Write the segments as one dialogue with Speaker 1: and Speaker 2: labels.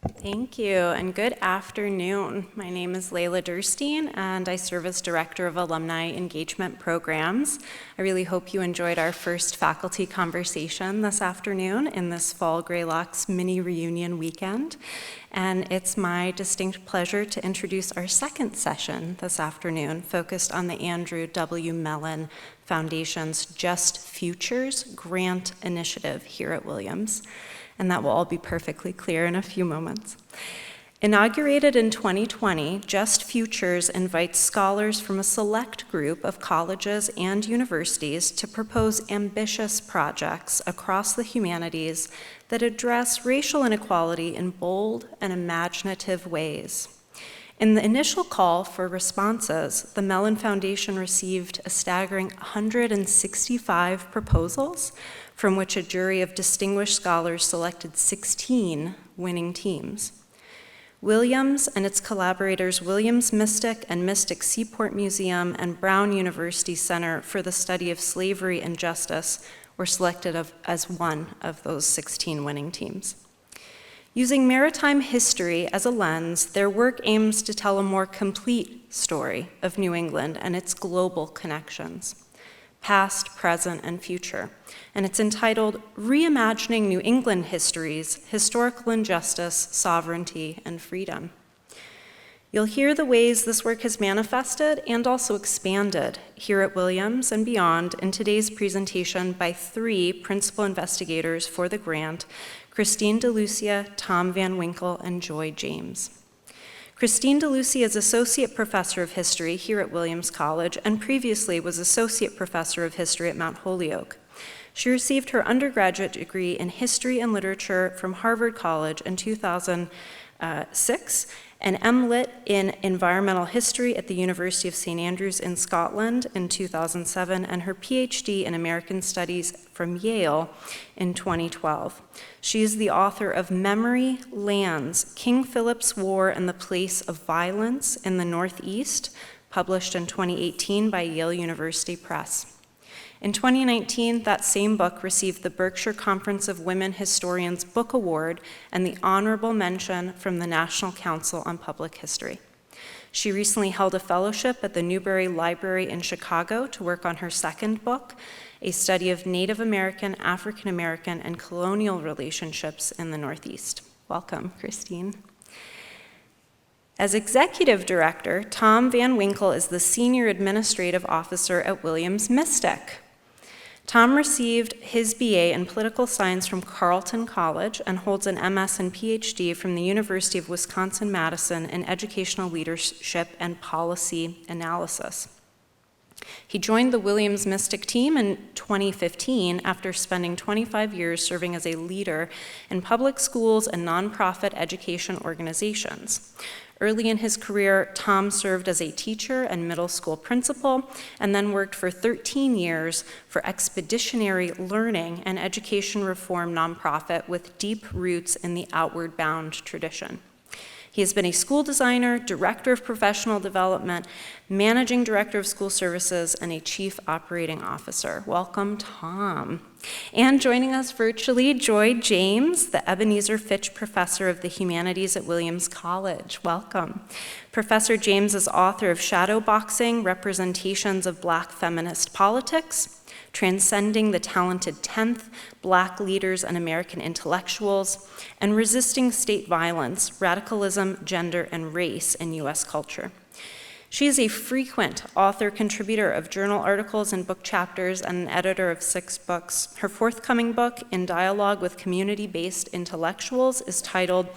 Speaker 1: Thank you, and good afternoon. My name is Layla Durstein, and I serve as Director of Alumni Engagement Programs. I really hope you enjoyed our first faculty conversation this afternoon in this fall Greylocks mini reunion weekend. And it's my distinct pleasure to introduce our second session this afternoon, focused on the Andrew W. Mellon Foundation's Just Futures Grant Initiative here at Williams. And that will all be perfectly clear in a few moments. Inaugurated in 2020, Just Futures invites scholars from a select group of colleges and universities to propose ambitious projects across the humanities that address racial inequality in bold and imaginative ways. In the initial call for responses, the Mellon Foundation received a staggering 165 proposals, from which a jury of distinguished scholars selected 16 winning teams. Williams and its collaborators, Williams Mystic and Mystic Seaport Museum and Brown University Center for the Study of Slavery and Justice, were selected as one of those 16 winning teams. Using maritime history as a lens, their work aims to tell a more complete story of New England and its global connections, past, present, and future. And it's entitled Reimagining New England Histories, Historical Injustice, Sovereignty, and Freedom. You'll hear the ways this work has manifested and also expanded here at Williams and beyond in today's presentation by three principal investigators for the grant, Christine Delucia, Tom Van Winkle, and Joy James. Christine Delucia is Associate Professor of History here at Williams College and previously was Associate Professor of History at Mount Holyoke. She received her undergraduate degree in History and Literature from Harvard College in 2006, an MLit in Environmental History at the University of St. Andrews in Scotland in 2007, and her PhD in American Studies from Yale in 2012. She is the author of Memory Lands, King Philip's War and the Place of Violence in the Northeast, published in 2018 by Yale University Press. In 2019, that same book received the Berkshire Conference of Women Historians Book Award and the honorable mention from the National Council on Public History. She recently held a fellowship at the Newberry Library in Chicago to work on her second book, a study of Native American, African American, and colonial relationships in the Northeast. Welcome, Christine. As Executive Director, Tom Van Winkle is the Senior Administrative Officer at Williams Mystic. Tom received his BA in Political Science from Carleton College and holds an MS and PhD from the University of Wisconsin-Madison in Educational Leadership and Policy Analysis. He joined the Williams Mystic team in 2015 after spending 25 years serving as a leader in public schools and nonprofit education organizations. Early in his career, Tom served as a teacher and middle school principal, and then worked for 13 years for Expeditionary Learning, an education reform nonprofit with deep roots in the Outward Bound tradition. He has been a school designer, director of professional development, managing director of school services, and a chief operating officer. Welcome, Tom. And joining us virtually, Joy James, the Ebenezer Fitch Professor of the Humanities at Williams College. Welcome. Professor James is author of Shadowboxing, Representations of Black Feminist Politics, Transcending the Talented Tenth, Black Leaders and American Intellectuals, and Resisting State Violence, Radicalism, Gender, and Race in U.S. Culture. She is a frequent author-contributor of journal articles and book chapters and an editor of 6 books. Her forthcoming book, In Dialogue with Community-Based Intellectuals, is titled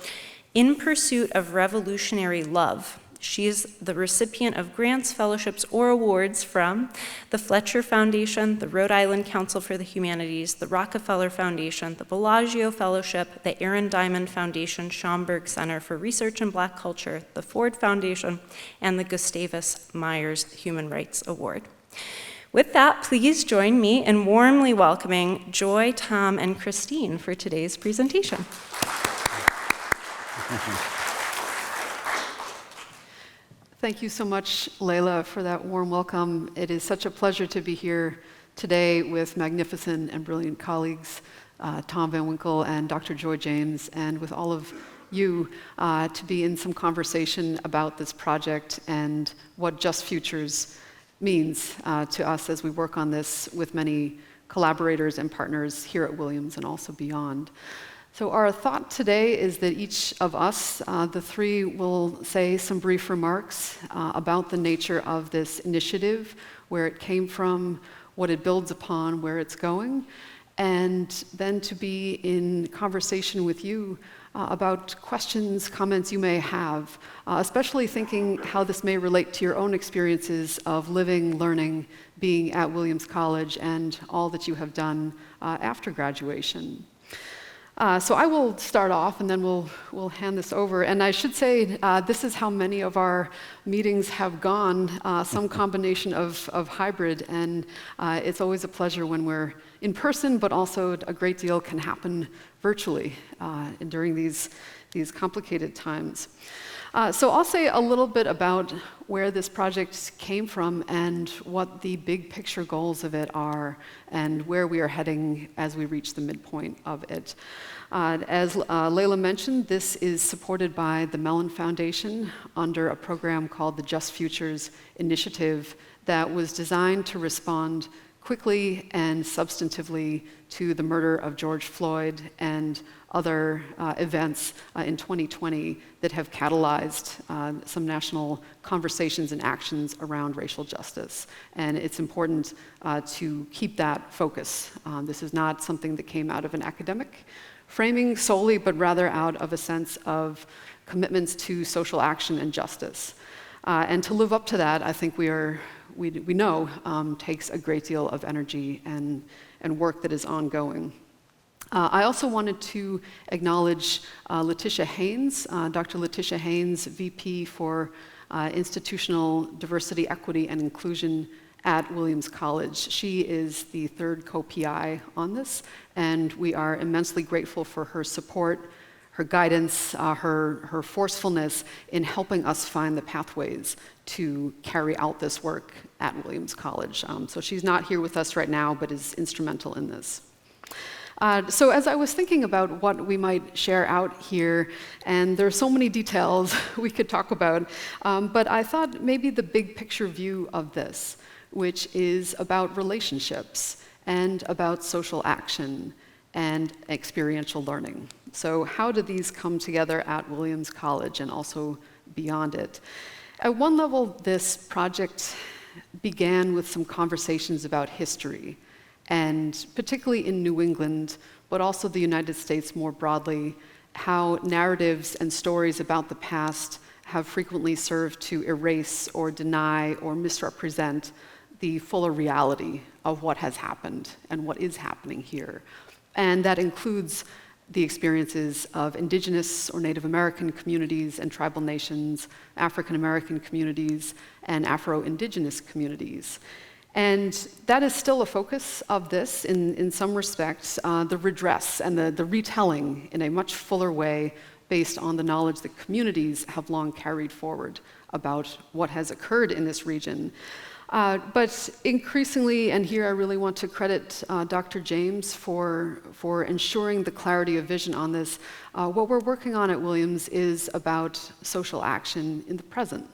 Speaker 1: In Pursuit of Revolutionary Love. She is the recipient of grants, fellowships, or awards from the Fletcher Foundation, the Rhode Island Council for the Humanities, the Rockefeller Foundation, the Bellagio Fellowship, the Aaron Diamond Foundation, Schomburg Center for Research in Black Culture, the Ford Foundation, and the Gustavus Myers Human Rights Award. With that, please join me in warmly welcoming Joy, Tom, and Christine for today's presentation.
Speaker 2: Thank you so much, Layla, for that warm welcome. It is such a pleasure to be here today with magnificent and brilliant colleagues, Tom Van Winkle and Dr. Joy James, and with all of you to be in some conversation about this project and what Just Futures means to us as we work on this with many collaborators and partners here at Williams and also beyond. So our thought today is that each of us, the three, will say some brief remarks about the nature of this initiative, where it came from, what it builds upon, where it's going, and then to be in conversation with you about questions, comments you may have, especially thinking how this may relate to your own experiences of living, learning, being at Williams College, and all that you have done after graduation. So I will start off, and then we'll hand this over. And I should say, this is how many of our meetings have gone, some combination of hybrid. And it's always a pleasure when we're in person, but also a great deal can happen virtually during these complicated times. So I'll say a little bit about where this project came from and what the big picture goals of it are and where we are heading as we reach the midpoint of it. As Layla mentioned, this is supported by the Mellon Foundation under a program called the Just Futures Initiative that was designed to respond quickly and substantively to the murder of George Floyd and other events in 2020 that have catalyzed some national conversations and actions around racial justice. And it's important to keep that focus. This is not something that came out of an academic framing solely, but rather out of a sense of commitments to social action and justice. And to live up to that, I think we know takes a great deal of energy and work that is ongoing. I also wanted to acknowledge Letitia Haynes, Dr. Letitia Haynes, VP for Institutional Diversity, Equity, and Inclusion at Williams College. She is the third co-PI on this, and we are immensely grateful for her support, her guidance, her forcefulness in helping us find the pathways to carry out this work at Williams College. So she's not here with us right now, but is instrumental in this. So as I was thinking about what we might share out here, and there are so many details we could talk about, but I thought maybe the big picture view of this, which is about relationships and about social action and experiential learning. So how do these come together at Williams College and also beyond it? At one level, this project began with some conversations about history, and particularly in New England, but also the United States more broadly, how narratives and stories about the past have frequently served to erase or deny or misrepresent the fuller reality of what has happened and what is happening here. And that includes the experiences of indigenous or Native American communities and tribal nations, African American communities, and Afro-Indigenous communities. And that is still a focus of this in some respects, the redress and the retelling in a much fuller way based on the knowledge that communities have long carried forward about what has occurred in this region. But increasingly, and here I really want to credit Dr. James for ensuring the clarity of vision on this, what we're working on at Williams is about social action in the present.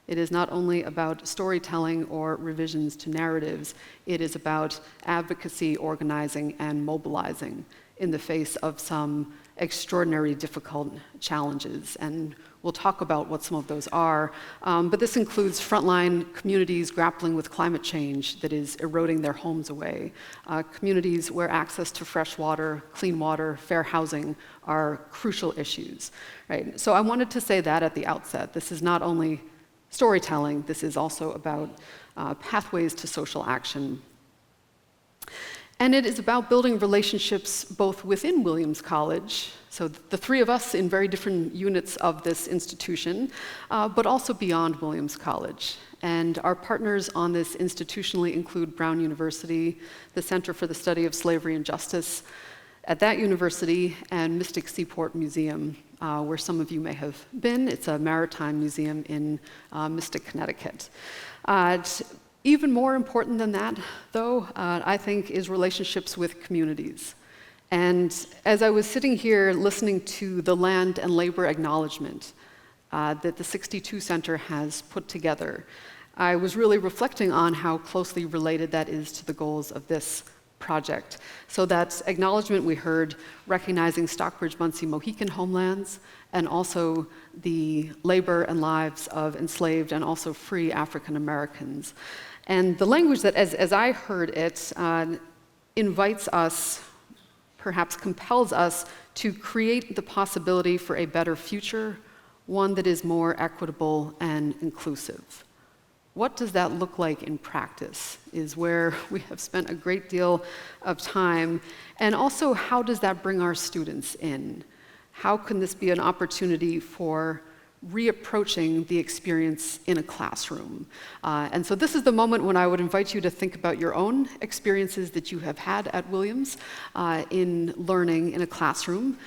Speaker 2: It is not only about storytelling or revisions to narratives, it is about advocacy, organizing, and mobilizing in the face of some extraordinary difficult challenges. And we'll talk about what some of those are. But this includes frontline communities grappling with climate change that is eroding their homes away, communities where access to fresh water, clean water, fair housing are crucial issues. Right? So I wanted to say that at the outset. This is not only storytelling, this is also about pathways to social action. And it is about building relationships both within Williams College, so the three of us in very different units of this institution, but also beyond Williams College. And our partners on this institutionally include Brown University, the Center for the Study of Slavery and Justice at that university, and Mystic Seaport Museum, where some of you may have been. It's a maritime museum in Mystic, Connecticut. Even more important than that, though, I think, is relationships with communities. And as I was sitting here listening to the land and labor acknowledgement that the 62 Center has put together, I was really reflecting on how closely related that is to the goals of this project. So that acknowledgement we heard recognizing Stockbridge, Munsee, Mohican homelands, and also the labor and lives of enslaved and also free African Americans. And the language that, as I heard it, invites us, perhaps compels us to create the possibility for a better future, one that is more equitable and inclusive. What does that look like in practice is where we have spent a great deal of time. And also, how does that bring our students in? How can this be an opportunity for reapproaching the experience in a classroom? And so this is the moment when I would invite you to think about your own experiences that you have had at Williams in learning in a classroom,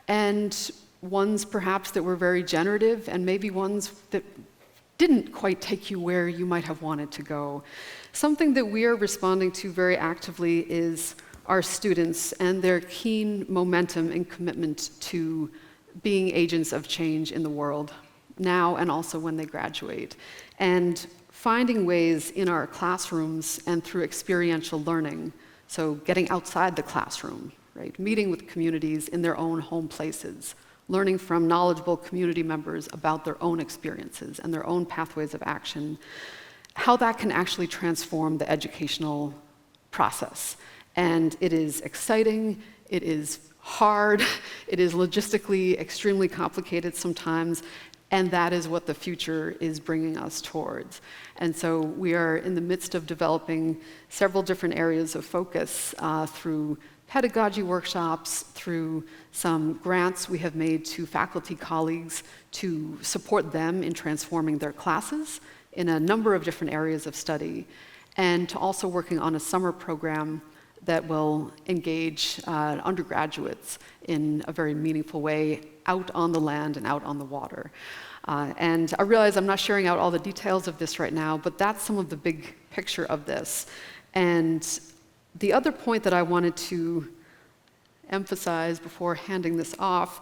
Speaker 2: and ones perhaps that were very generative, and maybe ones that didn't quite take you where you might have wanted to go. Something that we are responding to very actively is our students and their keen momentum and commitment to being agents of change in the world, now and also when they graduate. And finding ways in our classrooms and through experiential learning, so getting outside the classroom, right? Meeting with communities in their own home places, learning from knowledgeable community members about their own experiences and their own pathways of action, how that can actually transform the educational process. And it is exciting, it is hard, it is logistically extremely complicated sometimes, and that is what the future is bringing us towards. And so we are in the midst of developing several different areas of focus through pedagogy workshops, through some grants we have made to faculty colleagues to support them in transforming their classes in a number of different areas of study, and to also working on a summer program that will engage undergraduates in a very meaningful way out on the land and out on the water. And I realize I'm not sharing out all the details of this right now, but that's some of the big picture of this. And the other point that I wanted to emphasize before handing this off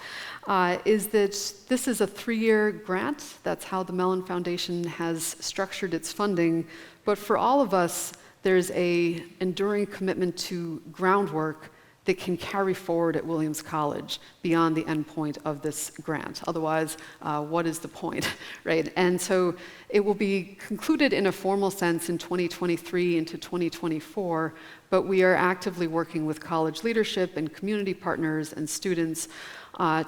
Speaker 2: is that this is a 3-year grant. That's how the Mellon Foundation has structured its funding. But for all of us, there's an enduring commitment to groundwork that can carry forward at Williams College beyond the endpoint of this grant. Otherwise, what is the point, right? And so it will be concluded in a formal sense in 2023 into 2024, but we are actively working with college leadership and community partners and students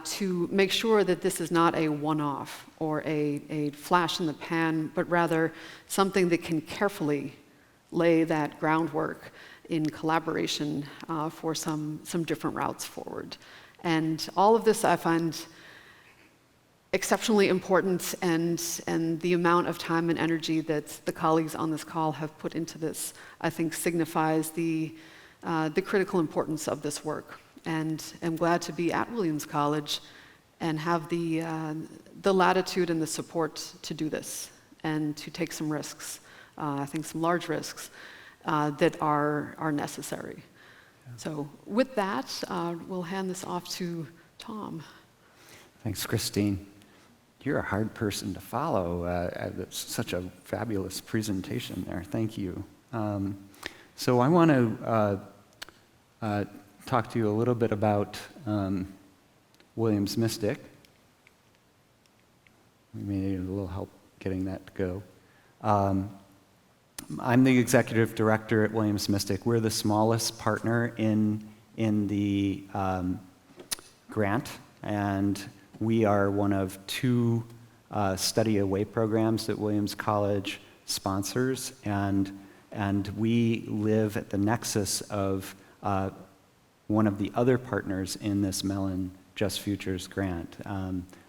Speaker 2: to make sure that this is not a one-off or a flash in the pan, but rather something that can carefully lay that groundwork in collaboration for some different routes forward. And all of this I find exceptionally important, and the amount of time and energy that the colleagues on this call have put into this, I think, signifies the critical importance of this work. And I'm glad to be at Williams College and have the latitude and the support to do this and to take some risks, I think some large risks, that are necessary. Yeah. So with that, we'll hand this off to Tom.
Speaker 3: Thanks, Christine. You're a hard person to follow. That's such a fabulous presentation there. Thank you. So I want to talk to you a little bit about Williams Mystic. We may need a little help getting that to go. I'm the executive director at Williams Mystic. We're the smallest partner in the grant, and we are one of 2 study away programs that Williams College sponsors, and we live at the nexus of one of the other partners in this Mellon Just Futures grant.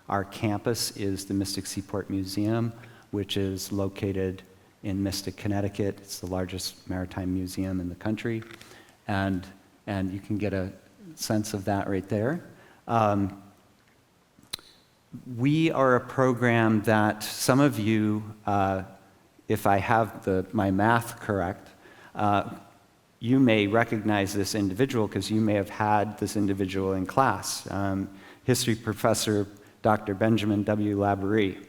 Speaker 3: Our campus is the Mystic Seaport Museum, which is located in Mystic, Connecticut. It's the largest maritime museum in the country, and you can get a sense of that right there. We are a program that some of you, if I have my math correct, you may recognize this individual because you may have had this individual in class. History professor Dr. Benjamin W. Laborie.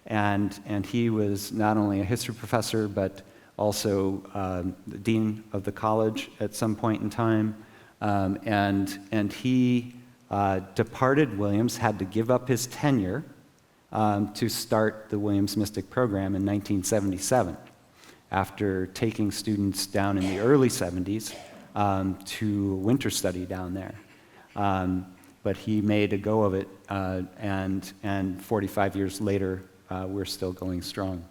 Speaker 3: And he was not only a history professor, but also the dean of the college at some point in time. And he departed Williams, had to give up his tenure to start the Williams Mystic program in 1977, after taking students down in the early 70s to winter study down there. But he made a go of it, and 45 years later, we're still going strong.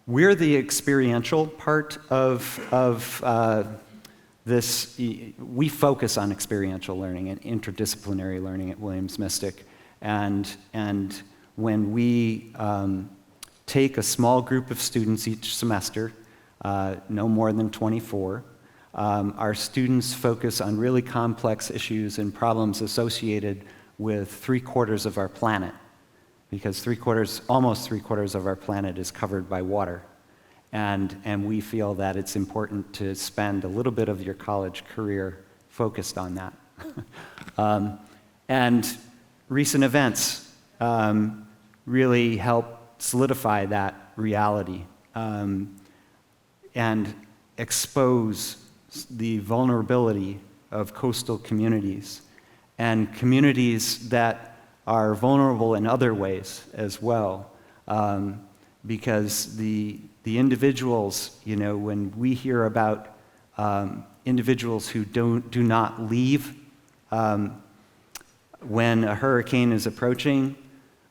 Speaker 3: We're the experiential part of this. We focus on experiential learning and interdisciplinary learning at Williams Mystic. And when we take a small group of students each semester, no more than 24, our students focus on really complex issues and problems associated with 3/4 of our planet, because almost three quarters of our planet is covered by water. And we feel that it's important to spend a little bit of your college career focused on that. And recent events really help solidify that reality and expose the vulnerability of coastal communities and communities that are vulnerable in other ways as well, because the individuals, when we hear about individuals who do not leave when a hurricane is approaching,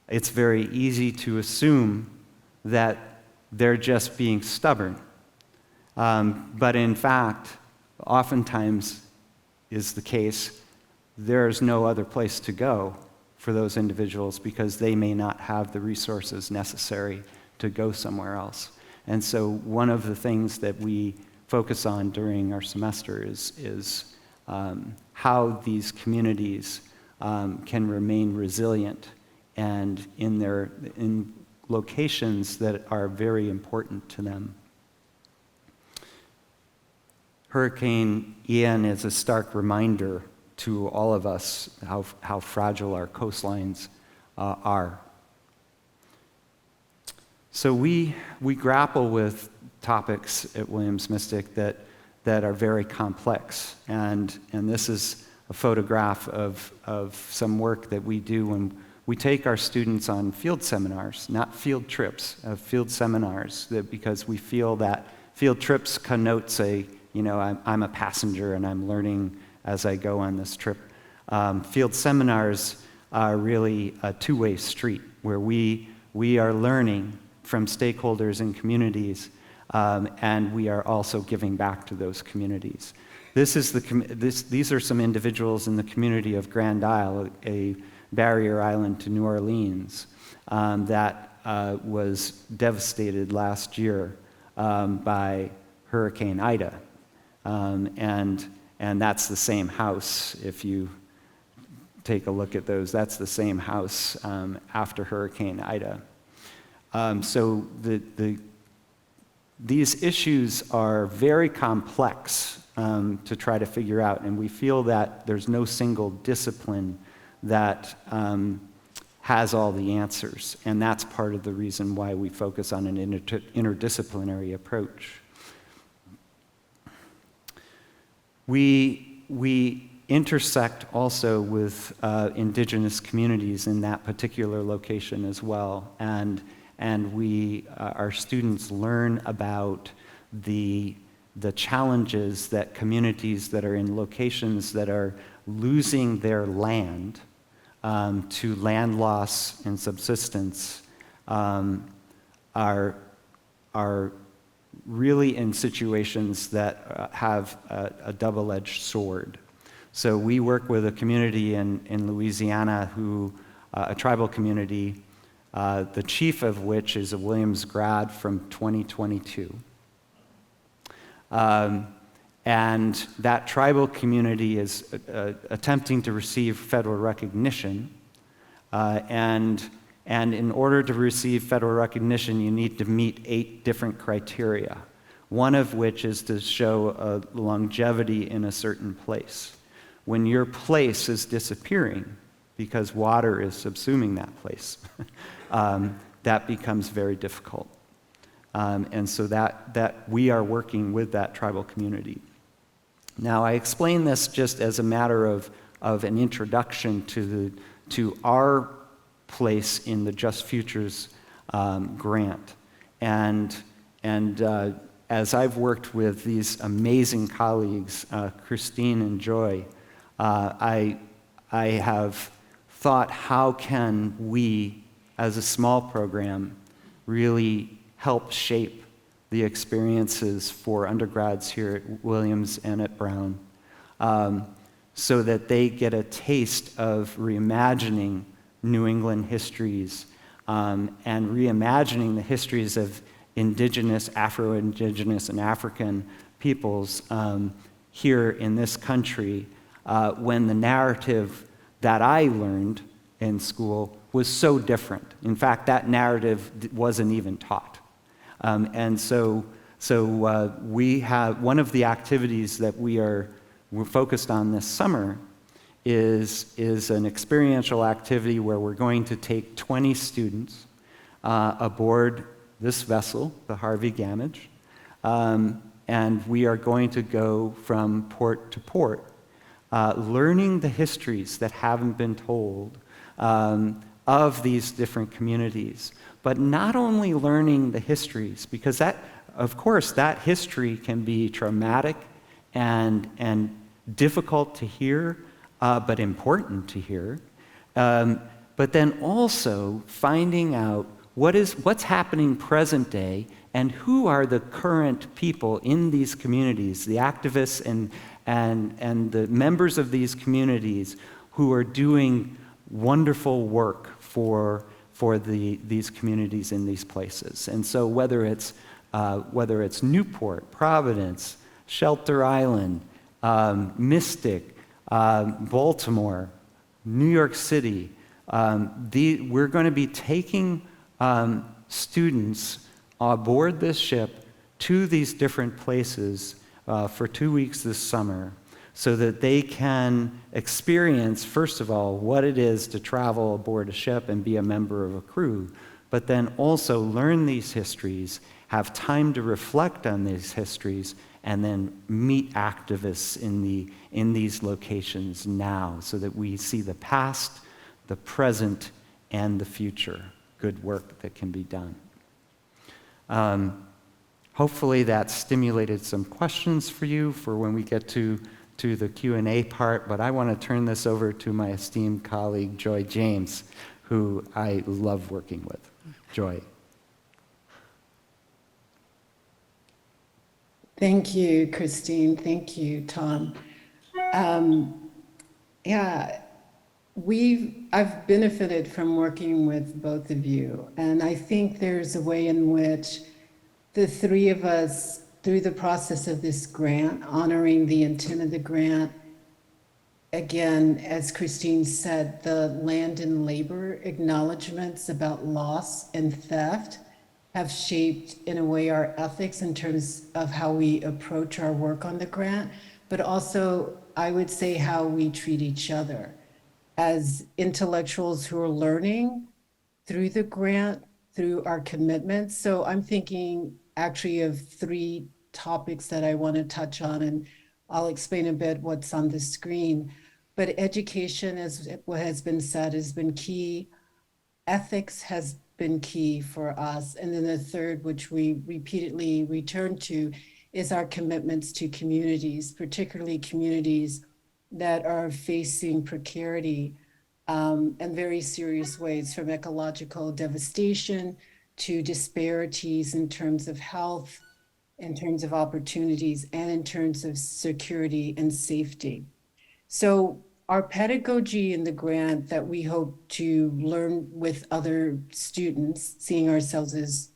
Speaker 3: it's very easy to assume that they're just being stubborn. But in fact, oftentimes is the case, there's no other place to go for those individuals because they may not have the resources necessary to go somewhere else. And so one of the things that we focus on during our semester is how these communities can remain resilient and in locations that are very important to them. Hurricane Ian is a stark reminder to all of us how fragile our coastlines are. So we grapple with topics at Williams Mystic that are very complex, and this is a photograph of some work that we do when we take our students on field seminars, not field trips, field seminars, because we feel that field trips connotes I'm a passenger and I'm learning as I go on this trip. Field seminars are really a two-way street where we are learning from stakeholders and communities, and we are also giving back to those communities. These are some individuals in the community of Grand Isle, a barrier island to New Orleans, that was devastated last year by Hurricane Ida. And that's the same house. If you take a look at those, that's the same house after Hurricane Ida. So these issues are very complex to try to figure out, and we feel that there's no single discipline that has all the answers, and that's part of the reason why we focus on an interdisciplinary approach. We intersect also with indigenous communities in that particular location as well, and our students learn about the challenges that communities that are in locations that are losing their land to land loss and subsistence are really in situations that have a double-edged sword. So we work with a community in Louisiana a tribal community, the chief of which is a Williams grad from 2022. And that tribal community is attempting to receive federal recognition, and in order to receive federal recognition, you need to meet 8 different criteria. one of which is to show a longevity in a certain place. When your place is disappearing because water is subsuming that place, that becomes very difficult. And so that we are working with that tribal community. Now, I explain this just as a matter of an introduction to our place in the Just Futures grant. And as I've worked with these amazing colleagues, Christine and Joy, I have thought, how can we, as a small program, really help shape the experiences for undergrads here at Williams and at Brown, so that they get a taste of reimagining New England histories and reimagining the histories of indigenous, Afro-Indigenous, and African peoples here in this country, when the narrative that I learned in school was so different. In fact, that narrative wasn't even taught. And so we have, one of the activities that we're focused on this summer is an experiential activity where we're going to take 20 students aboard this vessel, the Harvey Gamage, and we are going to go from port to port, learning the histories that haven't been told of these different communities. But not only learning the histories, because that, of course, that history can be traumatic and difficult to hear, but important to hear. But then also finding out what's happening present day and who are the current people in these communities, the activists and the members of these communities who are doing wonderful work for these communities in these places. And so whether it's Newport, Providence, Shelter Island, Mystic, Baltimore, New York City, we're going to be taking students aboard this ship to these different places for 2 weeks this summer, so that they can experience, first of all, what it is to travel aboard a ship and be a member of a crew, but then also learn these histories, have time to reflect on these histories, and then meet activists in these locations now, so that we see the past, the present, and the future. Good work that can be done. Hopefully that stimulated some questions for you for when we get to the Q&A part, but I want to turn this over to my esteemed colleague, Joy James, who I love working with. Joy.
Speaker 4: Thank you, Christine. Thank you, Tom. I've benefited from working with both of you, and I think there's a way in which the three of us, through the process of this grant, honoring the intent of the grant, again, as Christine said, the land and labor acknowledgments about loss and theft have shaped, in a way, our ethics in terms of how we approach our work on the grant, but also, I would say, how we treat each other as intellectuals who are learning through the grant, through our commitments. So I'm thinking actually of 3 topics that I want to touch on, and I'll explain a bit what's on the screen. But education, as what has been said, has been key. Ethics has been key for us. And then the third, which we repeatedly return to, is our commitments to communities, particularly communities that are facing precarity in very serious ways, from ecological devastation to disparities in terms of health, in terms of opportunities, and in terms of security and safety. So our pedagogy in the grant that we hope to learn with other students, seeing ourselves as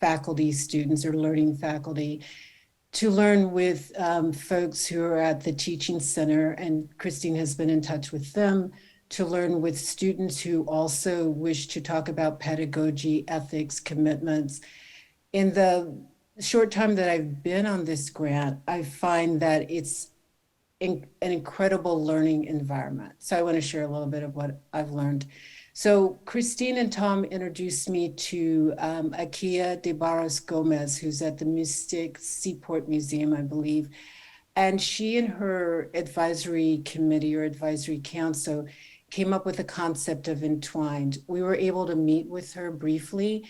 Speaker 4: faculty students or learning faculty, to learn with folks who are at the Teaching Center, and Christine has been in touch with them, to learn with students who also wish to talk about pedagogy, ethics, commitments. In the the short time that I've been on this grant, I find that it's an incredible learning environment. So I want to share a little bit of what I've learned. So Christine and Tom introduced me to Akia de Barros Gomez, who's at the Mystic Seaport Museum, I believe. And she and her advisory committee or advisory council came up with the concept of entwined. We were able to meet with her briefly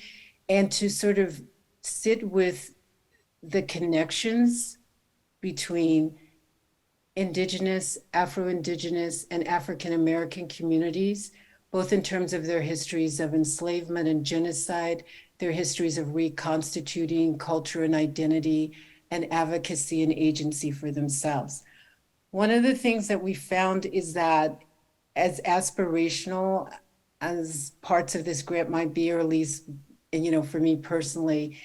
Speaker 4: and to sort of sit with the connections between Indigenous, Afro-Indigenous, and African-American communities, both in terms of their histories of enslavement and genocide, their histories of reconstituting culture and identity, and advocacy and agency for themselves. One of the things that we found is that as aspirational as parts of this grant might be, or at least, for me personally,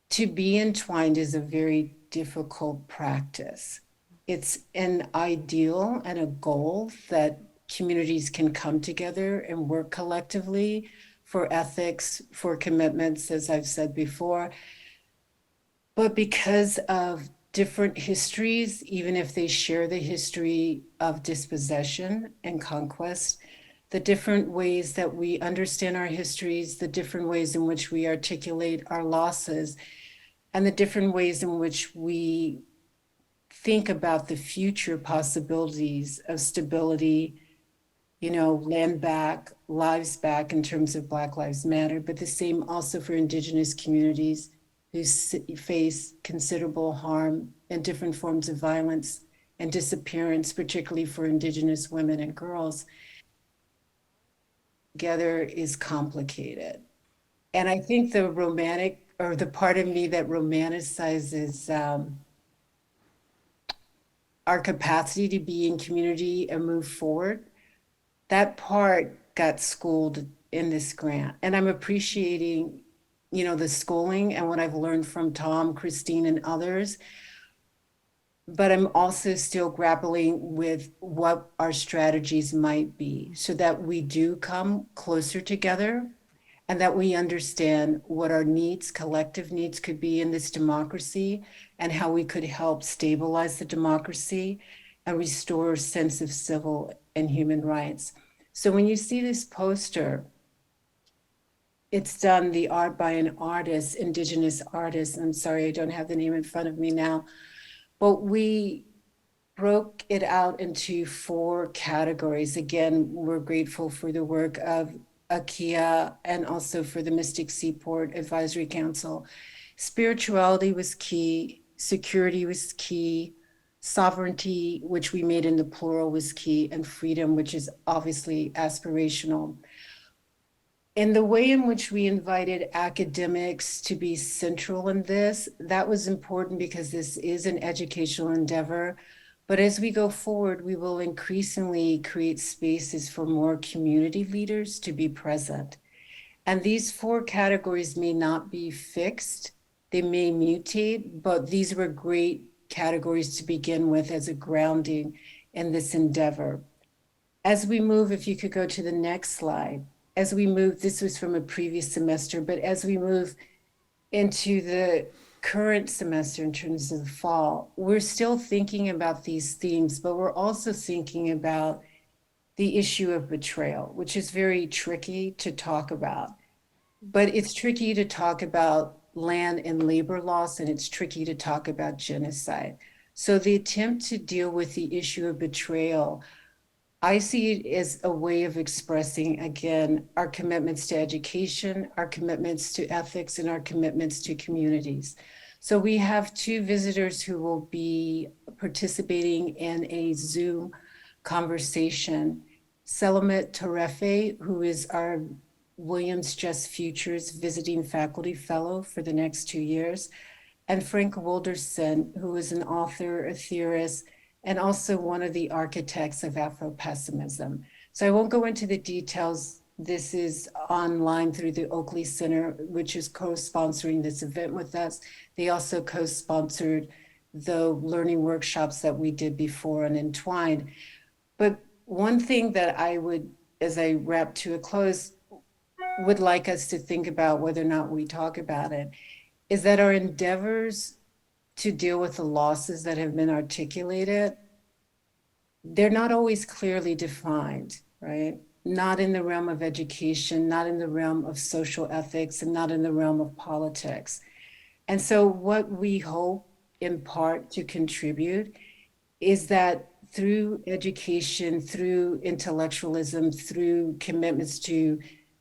Speaker 4: to be entwined is a very difficult practice. It's an ideal and a goal that communities can come together and work collectively for ethics, for commitments, as I've said before. But because of different histories, even if they share the history of dispossession and conquest, the different ways that we understand our histories, the different ways in which we articulate our losses, and the different ways in which we think about the future possibilities of stability, land back, lives back in terms of Black Lives Matter, but the same also for Indigenous communities who face considerable harm and different forms of violence and disappearance, particularly for Indigenous women and girls. Together is complicated. And I think the romantic, or the part of me that romanticizes our capacity to be in community and move forward, that part got schooled in this grant. And I'm appreciating, the schooling and what I've learned from Tom, Christine, and others. But I'm also still grappling with what our strategies might be so that we do come closer together and that we understand what our needs, collective needs could be in this democracy and how we could help stabilize the democracy and restore a sense of civil and human rights. So when you see this poster, it's done the art by an artist, Indigenous artist. I'm sorry, I don't have the name in front of me now, but we broke it out into 4 categories. Again, we're grateful for the work of Akia and also for the Mystic Seaport Advisory Council. Spirituality was key, security was key, sovereignty, which we made in the plural, was key, and freedom, which is obviously aspirational. And the way in which we invited academics to be central in this, that was important because this is an educational endeavor. But as we go forward, we will increasingly create spaces for more community leaders to be present. And these 4 categories may not be fixed, they may mutate, but these were great categories to begin with as a grounding in this endeavor. As we move, if you could go to the next slide, as we move, this was from a previous semester, but as we move into the current semester in terms of the fall, we're still thinking about these themes, but we're also thinking about the issue of betrayal, which is very tricky to talk about. But it's tricky to talk about land and labor loss, and it's tricky to talk about genocide. So the attempt to deal with the issue of betrayal, I see it as a way of expressing, again, our commitments to education, our commitments to ethics, and our commitments to communities. So we have 2 visitors who will be participating in a Zoom conversation. Selamet Tarefe, who is our Williams Just Futures visiting faculty fellow for the next 2 years, and Frank Wilderson, who is an author, a theorist, and also one of the architects of Afro-pessimism. So I won't go into the details. This is online through the Oakley Center, which is co-sponsoring this event with us. They also co-sponsored the learning workshops that we did before on Entwined. But one thing that I would, as I wrap to a close, would like us to think about whether or not we talk about it, is that our endeavors to deal with the losses that have been articulated, they're not always clearly defined, right? Not in the realm of education, not in the realm of social ethics, and not in the realm of politics. And so what we hope in part to contribute is that through education, through intellectualism, through commitments to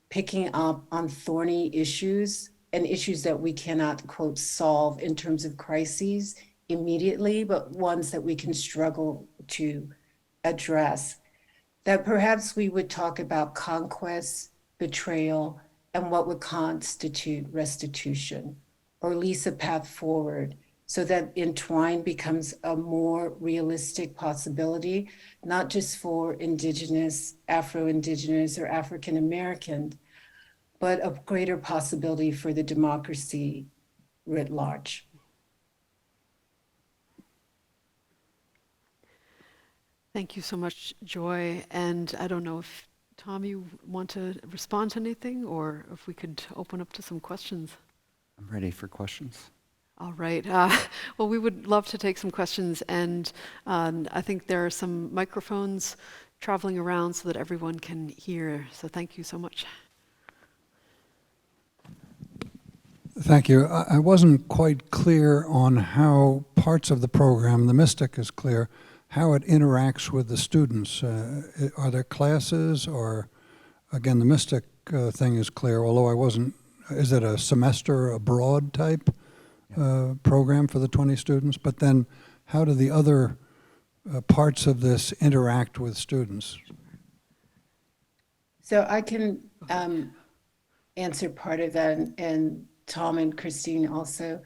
Speaker 4: picking up on thorny issues and issues that we cannot, quote, solve in terms of crises immediately, but ones that we can struggle to address, that perhaps we would talk about conquest, betrayal, and what would constitute restitution, or at least a path forward, so that entwined becomes a more realistic possibility, not just for Indigenous, Afro-Indigenous, or African American, but a greater possibility for the democracy writ large.
Speaker 2: Thank you so much, Joy. And I don't know if, Tom, you want to respond to anything, or if we could open up to some questions.
Speaker 3: I'm ready for questions.
Speaker 2: All right. Well, we would love to take some questions, and I think there are some microphones traveling around so that everyone can hear. So thank you so much.
Speaker 5: Thank you. I wasn't quite clear on how parts of the program, the Mystic is clear, how it interacts with the students. Are there classes, or, again, the Mystic thing is clear, although I wasn't, is it a semester abroad type program for the 20 students? But then how do the other parts of this interact with students?
Speaker 4: So I can answer part of that, and Tom and Christine also.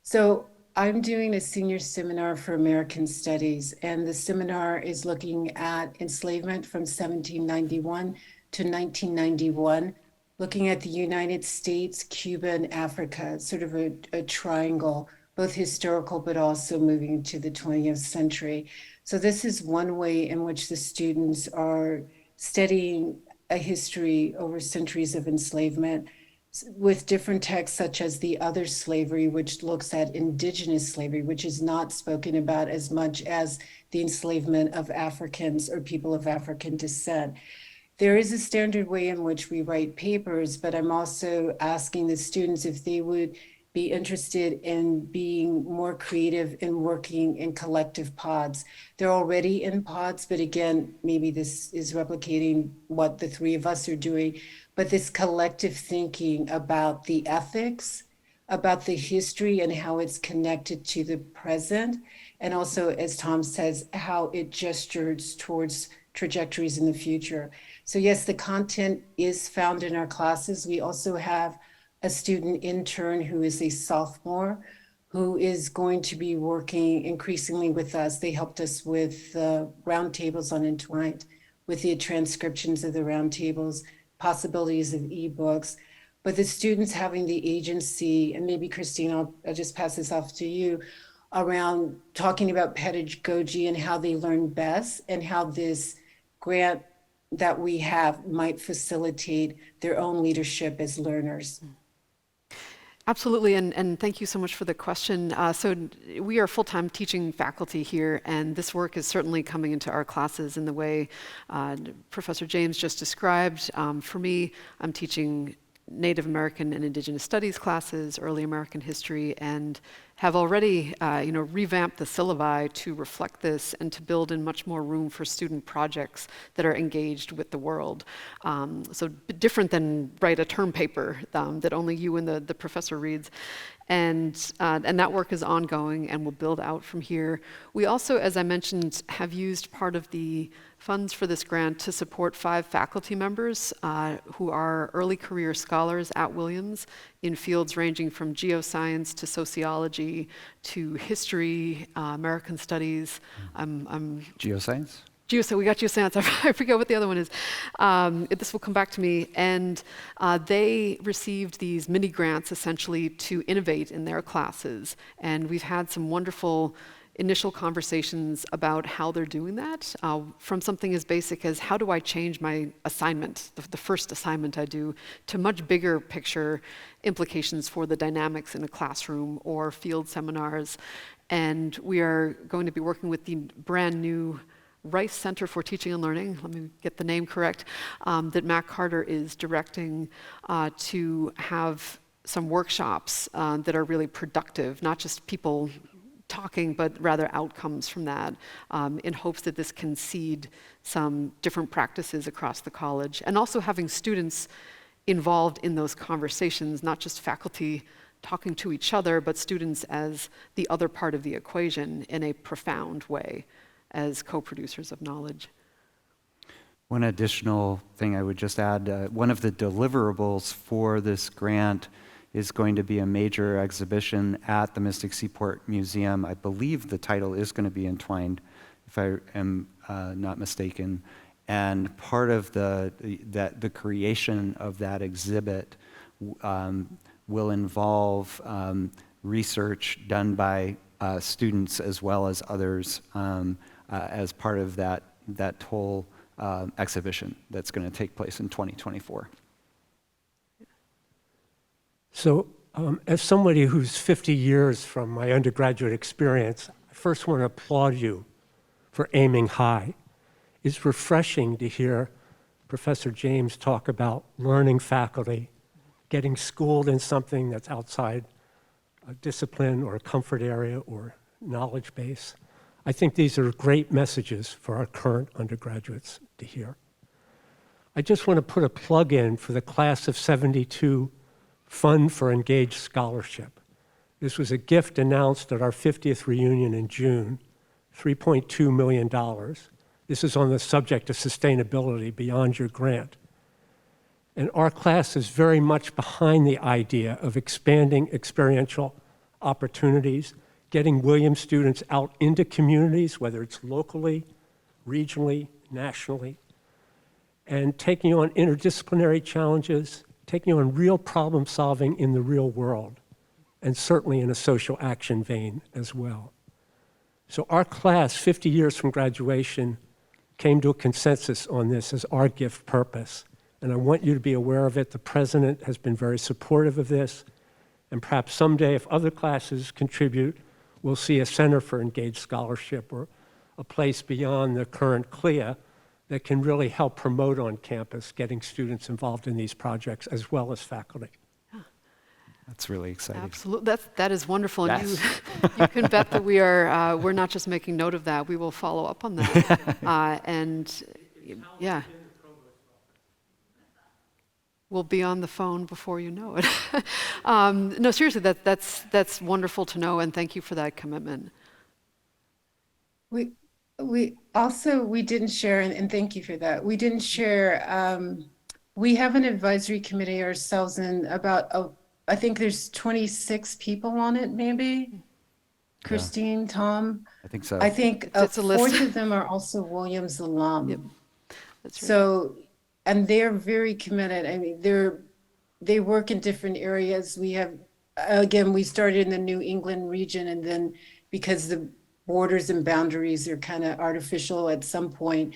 Speaker 4: So I'm doing a senior seminar for American Studies, and the seminar is looking at enslavement from 1791 to 1991, looking at the United States, Cuba, and Africa, sort of a triangle, both historical but also moving to the 20th century. So this is one way in which the students are studying a history over centuries of enslavement, with different texts such as The Other Slavery, which looks at indigenous slavery, which is not spoken about as much as the enslavement of Africans or people of African descent. There is a standard way in which we write papers, but I'm also asking the students if they would be interested in being more creative in working in collective pods. They're already in pods, but again, maybe this is replicating what the three of us are doing, but this collective thinking about the ethics, about the history and how it's connected to the present, and also, as Tom says, how it gestures towards trajectories in the future. So yes, the content is found in our classes. We also have a student intern who is a sophomore who is going to be working increasingly with us. They helped us with roundtables on Entwined, with the transcriptions of the roundtables, possibilities of ebooks, but the students having the agency, and maybe Christine, I'll just pass this off to you, around talking about pedagogy and how they learn best, and how this grant that we have might facilitate their own leadership as learners.
Speaker 2: Absolutely, and thank you so much for the question. So we are full-time teaching faculty here, and this work is certainly coming into our classes in the way Professor James just described. For me, I'm teaching Native American and Indigenous Studies classes, early American history, and have already revamped the syllabi to reflect this and to build in much more room for student projects that are engaged with the world. So different than write a term paper that only you and the professor reads. And that work is ongoing and will build out from here. We also, as I mentioned, have used part of the funds for this grant to support 5 faculty members who are early career scholars at Williams in fields ranging from geoscience to sociology to history, American studies.
Speaker 3: Geoscience?
Speaker 2: We got geoscience. I forget what the other one is. This will come back to me. And they received these mini grants essentially to innovate in their classes. And we've had some wonderful initial conversations about how they're doing that, from something as basic as how do I change my assignment, the first assignment I do, to much bigger picture implications for the dynamics in a classroom or field seminars. And we are going to be working with the brand new Rice Center for Teaching and Learning, let me get the name correct, that Matt Carter is directing, to have some workshops that are really productive, not just people talking, but rather outcomes from that, in hopes that this can seed some different practices across the college. And also having students involved in those conversations, not just faculty talking to each other, but students as the other part of the equation in a profound way as co-producers of knowledge.
Speaker 3: One additional thing I would just add, one of the deliverables for this grant is going to be a major exhibition at the Mystic Seaport Museum. I believe the title is going to be Entwined, if I am not mistaken. And part of the creation of that exhibit will involve research done by students as well as others as part of that whole exhibition that's going to take place in 2024.
Speaker 6: So as somebody who's 50 years from my undergraduate experience, I first want to applaud you for aiming high. It's refreshing to hear Professor James talk about learning faculty, getting schooled in something that's outside a discipline or a comfort area or knowledge base. I think these are great messages for our current undergraduates to hear. I just want to put a plug in for the class of 72 Fund for Engaged Scholarship. This was a gift announced at our 50th reunion in June, $3.2 million. This is on the subject of sustainability beyond your grant. And our class is very much behind the idea of expanding experiential opportunities, getting Williams students out into communities, whether it's locally, regionally, nationally, and taking on interdisciplinary challenges, taking on real problem solving in the real world, and certainly in a social action vein as well. So our class, 50 years from graduation, came to a consensus on this as our gift purpose. And I want you to be aware of it. The president has been very supportive of this. And perhaps someday, if other classes contribute, we'll see a Center for Engaged Scholarship or a place beyond the current CLIA that can really help promote on campus getting students involved in these projects as well as faculty.
Speaker 3: That's really exciting.
Speaker 2: Absolutely, that is wonderful. And
Speaker 3: Yes.
Speaker 2: you can bet that we're not just making note of that, we will follow up on that. And yeah. We'll be on the phone before you know it. No, seriously, that's wonderful to know, and thank you for that commitment.
Speaker 4: We also didn't share, and thank you for that. We didn't share. We have an advisory committee ourselves, and about I think there's 26 people on it, maybe. Christine, Tom.
Speaker 3: I think so.
Speaker 4: I think
Speaker 2: It's a list.
Speaker 4: fourth of them are also Williams alum.
Speaker 2: Yep. That's right.
Speaker 4: So, and they're very committed. I mean, they work in different areas. We have, again, we started in the New England region, and then because the borders and boundaries are kind of artificial at some point,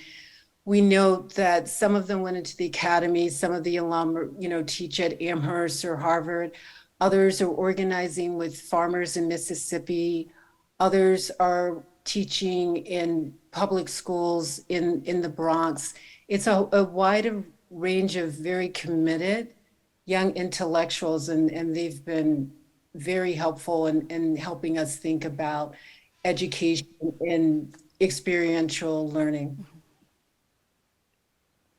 Speaker 4: we note that some of them went into the academy, some of the alum, teach at Amherst or Harvard. Others are organizing with farmers in Mississippi. Others are teaching in public schools in the Bronx. It's a wide range of very committed young intellectuals, and they've been very helpful in helping us think about education and experiential learning.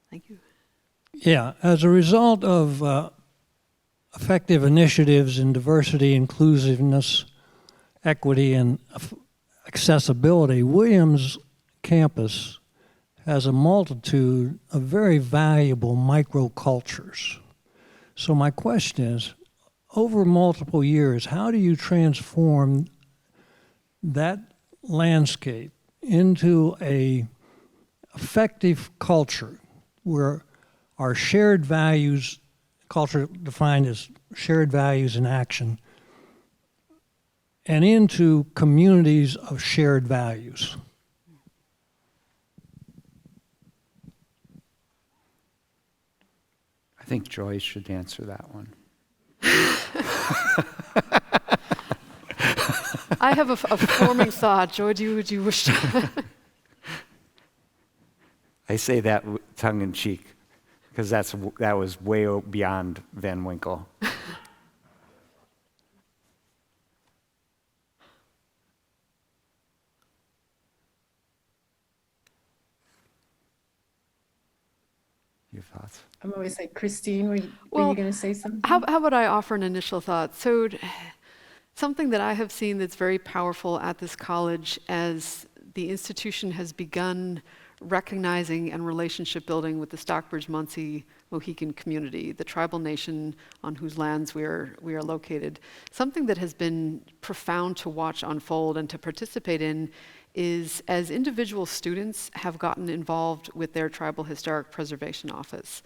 Speaker 2: Thank you.
Speaker 7: Yeah, as a result of effective initiatives in diversity, inclusiveness, equity, and accessibility, Williams campus has a multitude of very valuable microcultures. So my question is, over multiple years, how do you transform that landscape into an effective culture where our shared values, culture defined as shared values in action, and into communities of shared values?
Speaker 3: I think Joy should answer that one.
Speaker 2: I have a forming thought. Joy, would you wish to?
Speaker 3: I say that tongue in cheek because that was way beyond Van Winkle. Your thoughts?
Speaker 4: I'm always like, Christine, were you going to say something?
Speaker 2: How about I offer an initial thought? So something that I have seen that's very powerful at this college as the institution has begun recognizing and relationship building with the Stockbridge-Munsee Mohican community, the tribal nation on whose lands we are located. Something that has been profound to watch unfold and to participate in is as individual students have gotten involved with their tribal historic preservation office,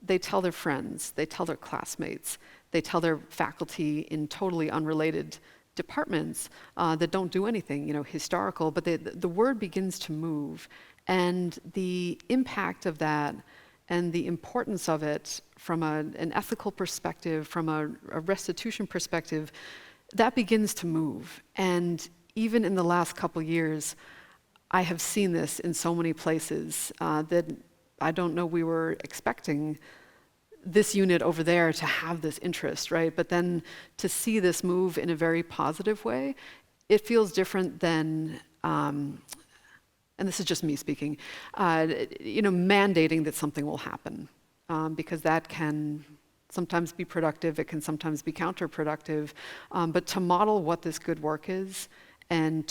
Speaker 2: they tell their friends, they tell their classmates, they tell their faculty in totally unrelated departments that don't do anything, historical, but the word begins to move. And the impact of that and the importance of it from an ethical perspective, from a restitution perspective, that begins to move. And even in the last couple years, I have seen this in so many places that I don't know we were expecting this unit over there to have this interest, right? But then to see this move in a very positive way, it feels different than, and this is just me speaking, mandating that something will happen, because that can sometimes be productive, it can sometimes be counterproductive, but to model what this good work is, and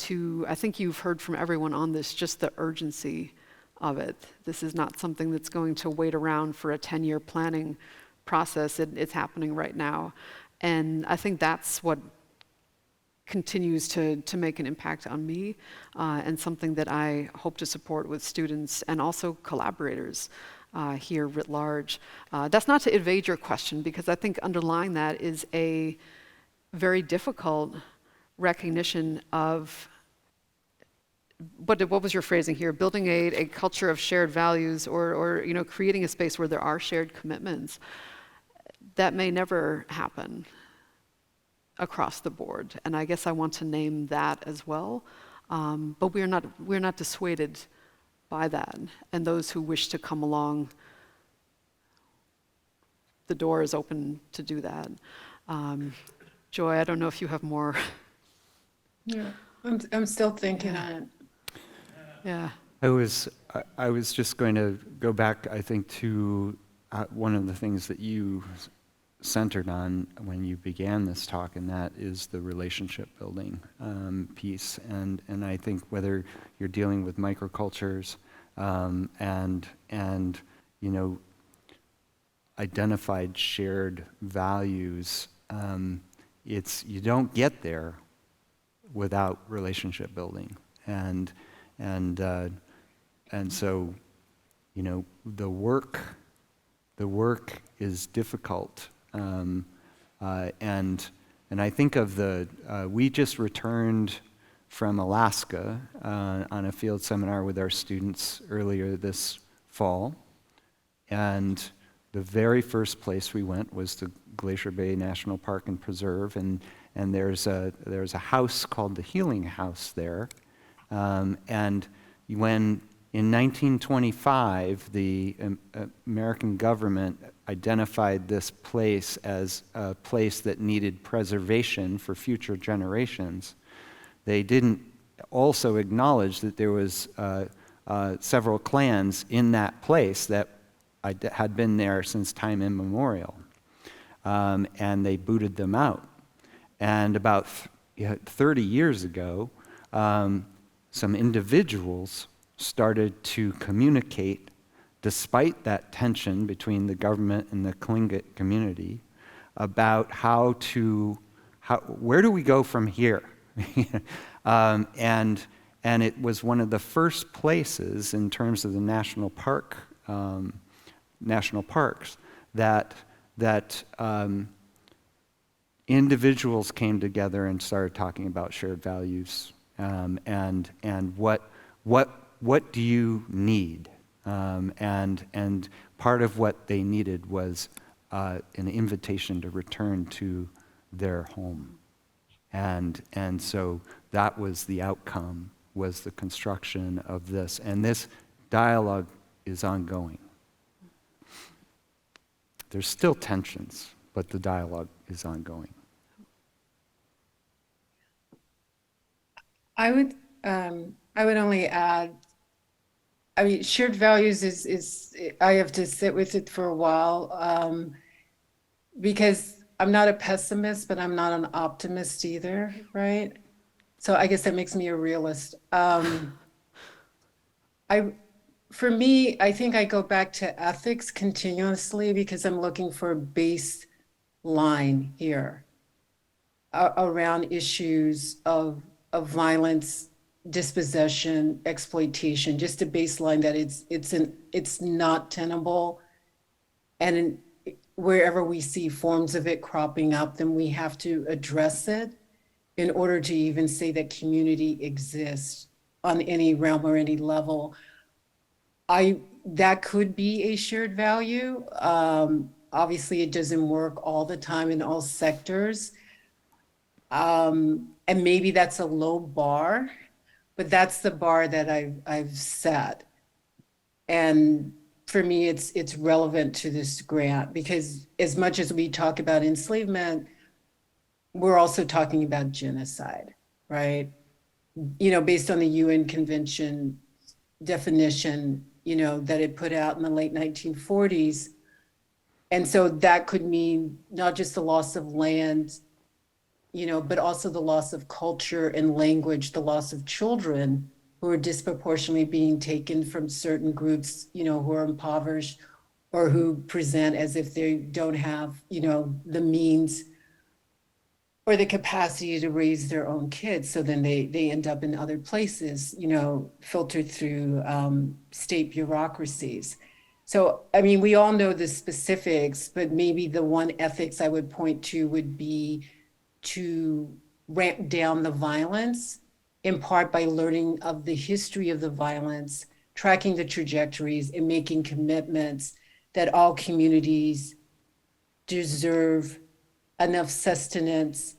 Speaker 2: I think you've heard from everyone on this, just the urgency of it. This is not something that's going to wait around for a 10-year planning process. It's happening right now. And I think that's what continues to make an impact on me, and something that I hope to support with students and also collaborators here writ large. That's not to evade your question, because I think underlying that is a very difficult recognition of what was your phrasing here? Building a culture of shared values, or creating a space where there are shared commitments. That may never happen across the board, and I guess I want to name that as well. But we're not dissuaded by that, and those who wish to come along, the door is open to do that. Joy, I don't know if you have more.
Speaker 4: Yeah, I'm still thinking on it.
Speaker 2: Yeah.
Speaker 3: I was just going to go back, I think, to one of the things that you centered on when you began this talk, and that is the relationship building piece. And I think whether you're dealing with microcultures and identified shared values, you don't get there without relationship building. And so, the work is difficult. And I think of we just returned from Alaska on a field seminar with our students earlier this fall. And the very first place we went was to Glacier Bay National Park and Preserve, and there's a house called the Healing House there. And when in 1925 the American government identified this place as a place that needed preservation for future generations, they didn't also acknowledge that there was several clans in that place that had been there since time immemorial, and they booted them out. And about 30 years ago, some individuals started to communicate, despite that tension between the government and the Tlingit community, about where do we go from here? And it was one of the first places in terms of the national parks that individuals came together and started talking about shared values, and what do you need? And part of what they needed was an invitation to return to their home. And so that was the outcome, was the construction of this. And this dialogue is ongoing. There's still tensions, but the dialogue is ongoing.
Speaker 4: I would only add, I mean, shared values is I have to sit with it for a while, because I'm not a pessimist, but I'm not an optimist either, right? So I guess that makes me a realist. For me, I think I go back to ethics continuously because I'm looking for a baseline here around issues of violence, dispossession, exploitation, just a baseline that it's not tenable. And wherever we see forms of it cropping up, then we have to address it in order to even say that community exists on any realm or any level. That could be a shared value. Obviously, it doesn't work all the time in all sectors. And maybe that's a low bar, but that's the bar that I've set. And for me, it's relevant to this grant because as much as we talk about enslavement, we're also talking about genocide, right? You know, based on the UN Convention definition, you know, that it put out in the late 1940s. And so that could mean not just the loss of land, you know, but also the loss of culture and language, the loss of children who are disproportionately being taken from certain groups, you know, who are impoverished or who present as if they don't have, you know, the means or the capacity to raise their own kids. So then they end up in other places, you know, filtered through state bureaucracies. So, I mean, we all know the specifics, but maybe the one ethics I would point to would be to ramp down the violence, in part by learning of the history of the violence, tracking the trajectories, and making commitments that all communities deserve enough sustenance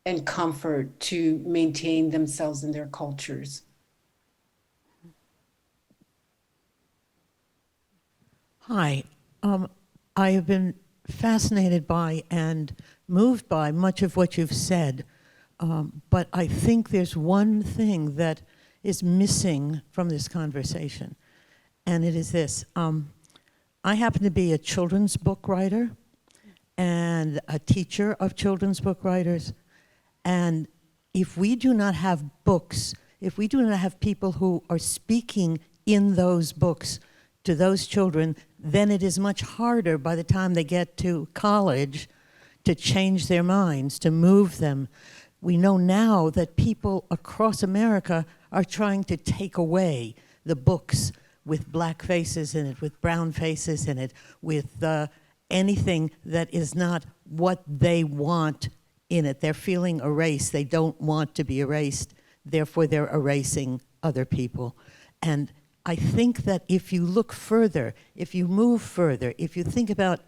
Speaker 4: and comfort to maintain themselves and their cultures.
Speaker 8: Hi. I have been fascinated by and moved by much of what you've said, but I think there's one thing that is missing from this conversation, and it is this. I happen to be a children's book writer and a teacher of children's book writers, and if we do not have books, if we do not have people who are speaking in those books to those children, then it is much harder by the time they get to college to change their minds, to move them. We know now that people across America are trying to take away the books with black faces in it, with brown faces in it, with anything that is not what they want in it. They're feeling erased. They don't want to be erased. Therefore, they're erasing other people. And I think that if you look further, if you move further, if you think about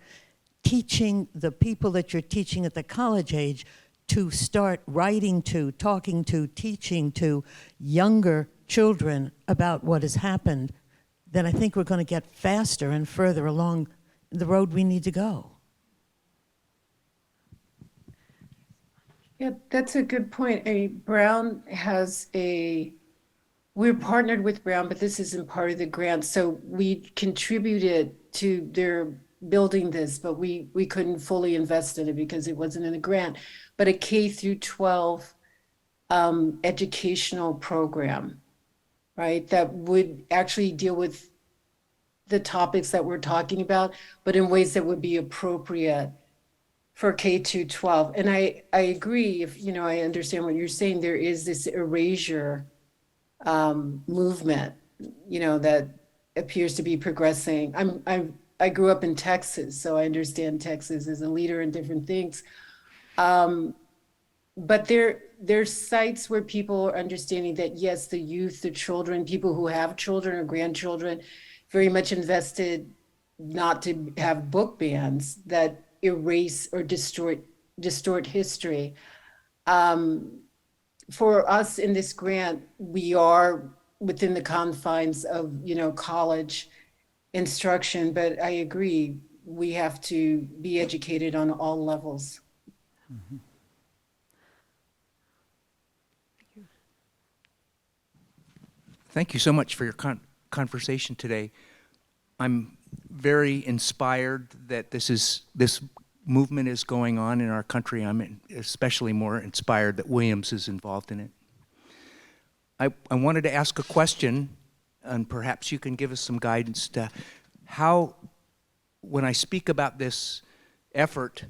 Speaker 8: teaching the people that you're teaching at the college age to start writing to, talking to, teaching to younger children about what has happened, then I think we're going to get faster and further along the road we need to go.
Speaker 4: Yeah, that's a good point. Brown has we're partnered with Brown, but this isn't part of the grant. So we contributed to their building this, but we couldn't fully invest in it because it wasn't in the grant. But a K through 12 educational program, right? That would actually deal with the topics that we're talking about, but in ways that would be appropriate for K to 12. And I agree, if you know, I understand what you're saying, there is this erasure movement, you know, that appears to be progressing. I grew up in Texas, so I understand Texas as a leader in different things. But there's sites where people are understanding that, yes, the youth, the children, people who have children or grandchildren, very much invested not to have book bans that erase or distort history. For us in this grant, we are within the confines of, college instruction, but I agree, we have to be educated on all levels.
Speaker 9: Thank you so much for your conversation today. I'm very inspired that this movement is going on in our country. I'm especially more inspired that Williams is involved in it. I wanted to ask a question, and perhaps you can give us some guidance to how, when I speak about this effort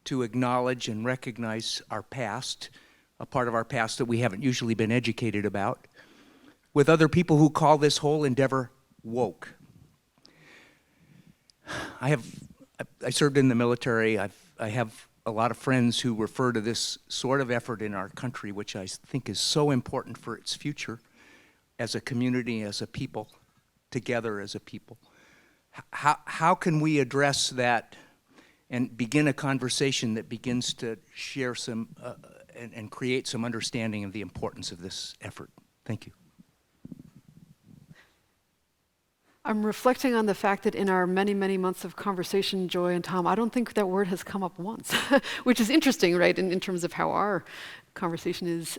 Speaker 9: to acknowledge and recognize our past, a part of our past that we haven't usually been educated about, with other people who call this whole endeavor woke. I served in the military. I have a lot of friends who refer to this sort of effort in our country, which I think is so important for its future as a community, as a people, together as a people. How can we address that and begin a conversation that begins to share some and create some understanding of the importance of this effort? Thank you.
Speaker 2: I'm reflecting on the fact that in our many, many months of conversation, Joy and Tom, I don't think that word has come up once, which is interesting, right, in terms of how our conversation is.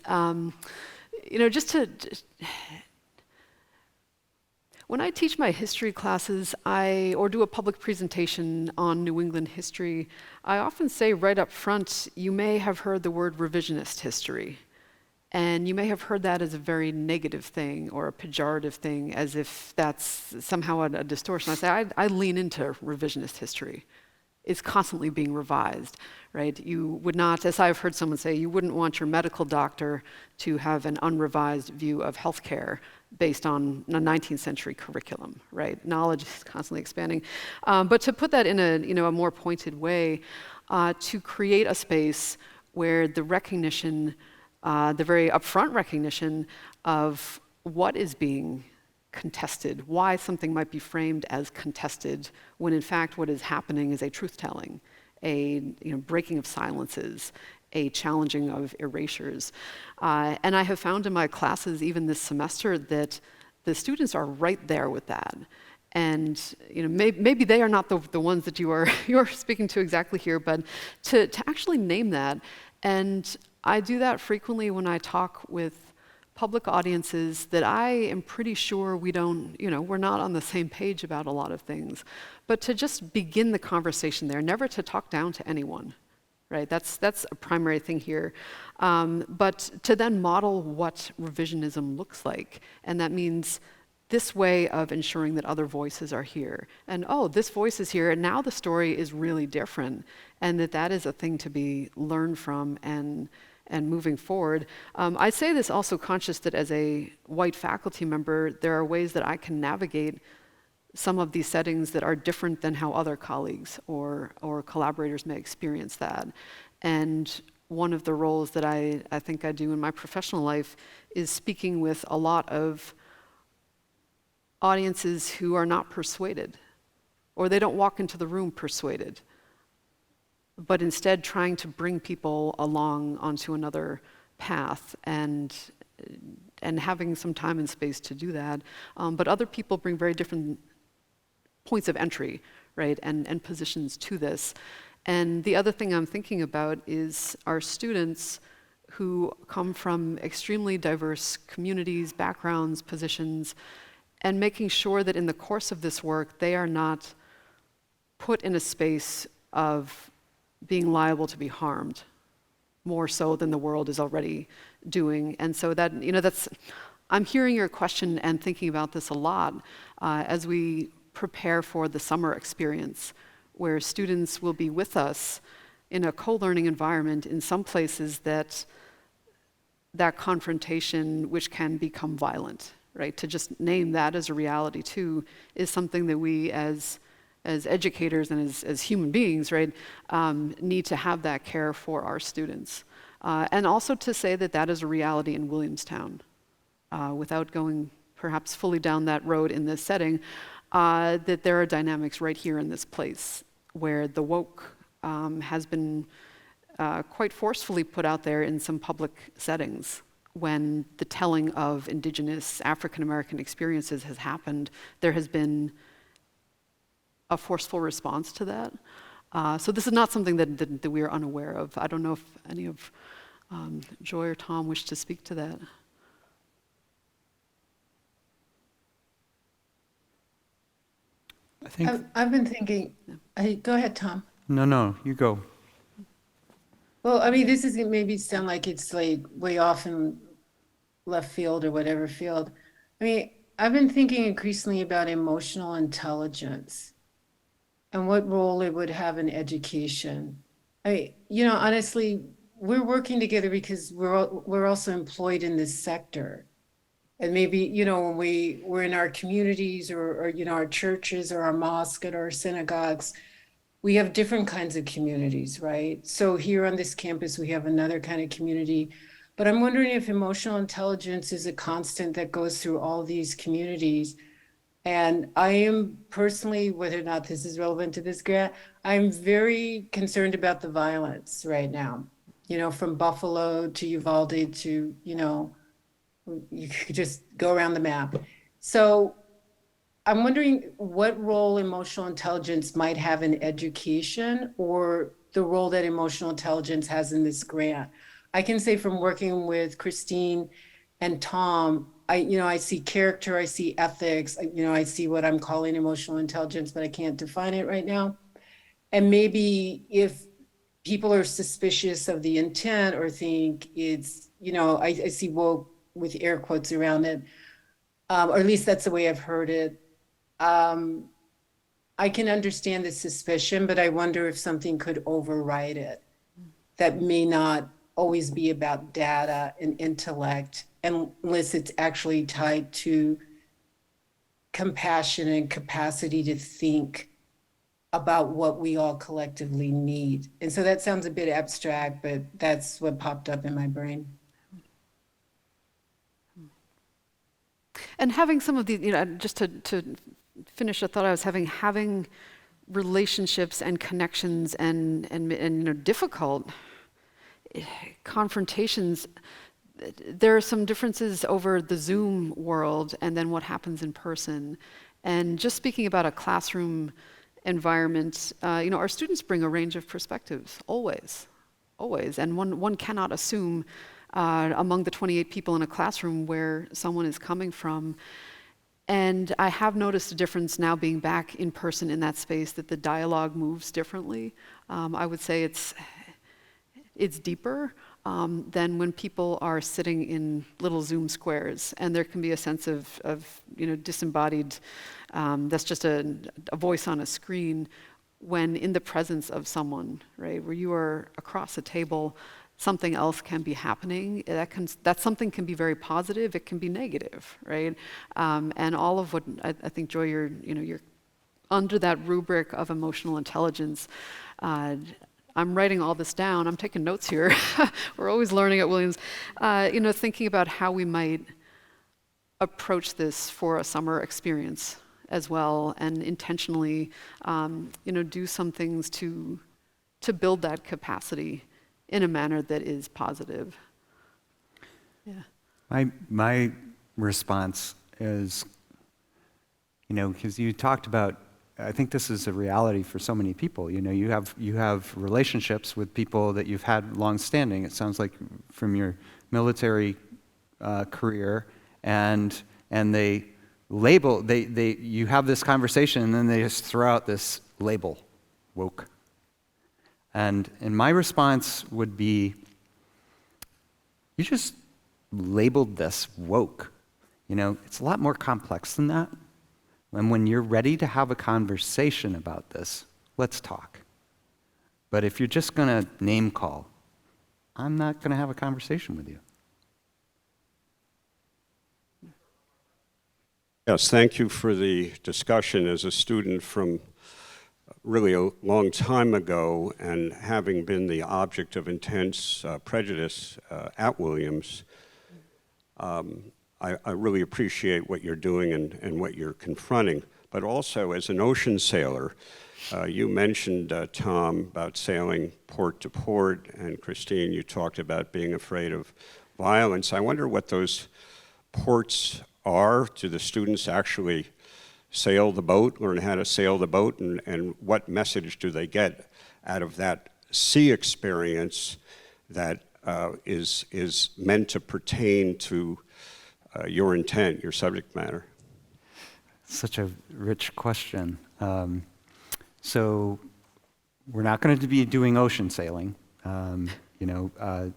Speaker 2: When I teach my history classes, or do a public presentation on New England history, I often say right up front, you may have heard the word revisionist history. And you may have heard that as a very negative thing or a pejorative thing, as if that's somehow a distortion. I say, I lean into revisionist history. It's constantly being revised, right? You would not, as I've heard someone say, you wouldn't want your medical doctor to have an unrevised view of healthcare based on a 19th century curriculum, right? Knowledge is constantly expanding. But to put that in a more pointed way, to create a space where the recognition, the very upfront recognition of what is being contested, why something might be framed as contested, when in fact what is happening is a truth-telling, a breaking of silences, a challenging of erasures. And I have found in my classes, even this semester, that the students are right there with that. And maybe they are not the ones that you're speaking to exactly here, but to actually name that. And I do that frequently when I talk with public audiences that I am pretty sure we're not on the same page about a lot of things. But to just begin the conversation there, never to talk down to anyone, right? That's a primary thing here. But to then model what revisionism looks like. And that means this way of ensuring that other voices are here. And this voice is here, and now the story is really different. And that is a thing to be learned from and moving forward. I say this also conscious that as a white faculty member, there are ways that I can navigate some of these settings that are different than how other colleagues or collaborators may experience that. And one of the roles that I think I do in my professional life is speaking with a lot of audiences who are not persuaded, or they don't walk into the room persuaded, but instead trying to bring people along onto another path and having some time and space to do that. But other people bring very different points of entry, right, and positions to this. And the other thing I'm thinking about is our students who come from extremely diverse communities, backgrounds, positions, and making sure that in the course of this work, they are not put in a space of being liable to be harmed, more so than the world is already doing. And so I'm hearing your question and thinking about this a lot as we prepare for the summer experience, where students will be with us in a co-learning environment in some places that confrontation, which can become violent, right? To just name that as a reality too, is something that we as educators and as human beings, right, need to have that care for our students. And also to say that that is a reality in Williamstown, without going perhaps fully down that road in this setting, that there are dynamics right here in this place where the woke has been quite forcefully put out there in some public settings. When the telling of Indigenous African American experiences has happened, there has been a forceful response to that. So this is not something that we are unaware of. I don't know if any of Joy or Tom wish to speak to that.
Speaker 3: I think.
Speaker 4: I've been thinking, go ahead, Tom.
Speaker 3: No, you go.
Speaker 4: Well, I mean, this is gonna maybe sound like it's like way off in left field or whatever field. I mean, I've been thinking increasingly about emotional intelligence and what role it would have in education. Honestly, we're working together because we're also employed in this sector. And maybe, when we're in our communities or our churches or our mosque or our synagogues, we have different kinds of communities, right? So here on this campus, we have another kind of community. But I'm wondering if emotional intelligence is a constant that goes through all these communities. And I am personally, whether or not this is relevant to this grant, I'm very concerned about the violence right now. From Buffalo to Uvalde to, you could just go around the map. So I'm wondering what role emotional intelligence might have in education, or the role that emotional intelligence has in this grant. I can say from working with Christine and Tom, I see character, I see ethics, I see what I'm calling emotional intelligence, but I can't define it right now. And maybe if people are suspicious of the intent or think it's, I see woke with air quotes around it, or at least that's the way I've heard it. I can understand the suspicion, but I wonder if something could override it that may not always be about data and intellect, unless it's actually tied to compassion and capacity to think about what we all collectively need. And so that sounds a bit abstract, but that's what popped up in my brain.
Speaker 2: And having some of these, just to finish a thought I was having relationships and connections and difficult confrontations. There are some differences over the Zoom world and then what happens in person. And just speaking about a classroom environment, our students bring a range of perspectives, always. And one cannot assume among the 28 people in a classroom where someone is coming from. And I have noticed a difference now being back in person in that space, that the dialogue moves differently. I would say it's deeper than when people are sitting in little Zoom squares, and there can be a sense of disembodied, that's just a voice on a screen, when in the presence of someone, right, where you are across a table, something else can be happening. That something can be very positive, it can be negative, right? And all of what I think, Joy, you're under that rubric of emotional intelligence. I'm writing all this down. I'm taking notes here. We're always learning at Williams. Thinking about how we might approach this for a summer experience as well, and intentionally, do some things to build that capacity in a manner that is positive. Yeah.
Speaker 3: My response is, because you talked about, I think this is a reality for so many people. You have relationships with people that you've had long-standing. It sounds like from your military career, and they label. You have this conversation, and then they just throw out this label, woke. And my response would be, you just labeled this woke. It's a lot more complex than that. And when you're ready to have a conversation about this, let's talk. But if you're just going to name call, I'm not going to have a conversation with you.
Speaker 10: Yes, thank you for the discussion. As a student from really a long time ago, and having been the object of intense prejudice at Williams, I really appreciate what you're doing and what you're confronting. But also, as an ocean sailor, you mentioned, Tom, about sailing port to port, and Christine, you talked about being afraid of violence. I wonder what those ports are. Do the students actually sail the boat, learn how to sail the boat, and what message do they get out of that sea experience that is meant to pertain to your intent, your subject matter?
Speaker 3: Such a rich question. So we're not going to be doing ocean sailing,